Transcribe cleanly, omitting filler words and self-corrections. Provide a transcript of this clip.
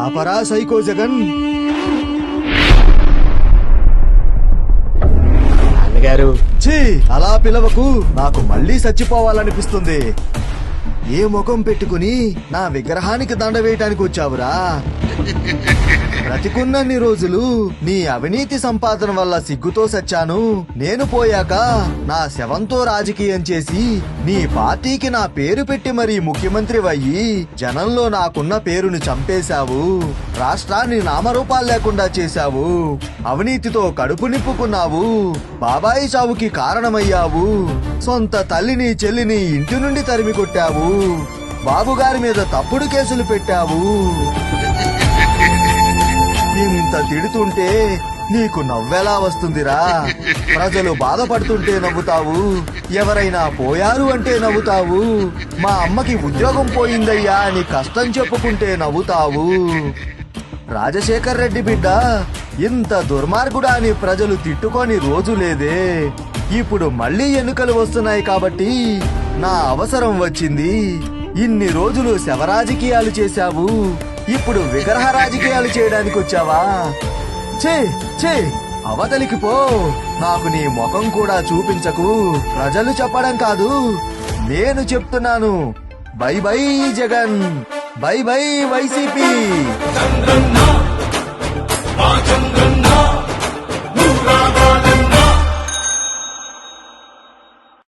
ఆపరా psycho Jagan. అన్నగారు, ఛీ, అలా పిలవకు. నాకు మళ్ళీ చచ్చిపోవాలనిపిస్తుంది. ఏ ముఖం పెట్టుకుని నా విగ్రహానికి దండ వేయటానికి వచ్చావురా? బ్రతికున్నన్ని రోజులు నీ అవినీతి సంపాదన వల్ల సిగ్గుతో సచ్చాను. నేను పోయాక నా శవంతో రాజకీయం చేసి నీ పార్టీకి నా పేరు పెట్టి మరీ ముఖ్యమంత్రి అయ్యి జనంలో నాకున్న పేరుని చంపేశావు. రాష్ట్రాన్ని నామరూపాలు లేకుండా చేశావు. అవినీతితో కడుపు నింపుకున్నావు. బాబాయి చావుకి కారణమయ్యావు. సొంత తల్లిని చెల్లిని ఇంటి నుండి తరిమి కొట్టావు. బాబుగారి మీద తప్పుడు కేసులు పెట్టావు. ఇంత తిడుతుంటే నీకు నవ్వెలా వస్తుందిరా? ప్రజలు బాధపడుతుంటే నవ్వుతావు. ఎవరైనా పోయారు అంటే నవ్వుతావు. మా అమ్మకి ఉద్యోగం పోయిందయ్యా అని కష్టం చెప్పుకుంటే నవ్వుతావు. రాజశేఖర్ రెడ్డి బిడ్డ ఇంత దుర్మార్గుడా అని ప్రజలు తిట్టుకొని రోజు లేదే. ఇప్పుడు మళ్ళీ ఎన్నికలు వస్తున్నాయి కాబట్టి నా అవసరం వచ్చింది. ఇన్ని రోజులు శవరాజకీయాలు చేశావు. ఇప్పుడు విగ్రహ రాజకీయాలు చేయడానికి వచ్చావా? ఛే ఛే, అవతలికి పో. నాకు నీ ముఖం కూడా చూపించకు. ప్రజలు చెప్పడం కాదు, నేను చెప్తున్నాను. By by Jagan, by by YCP.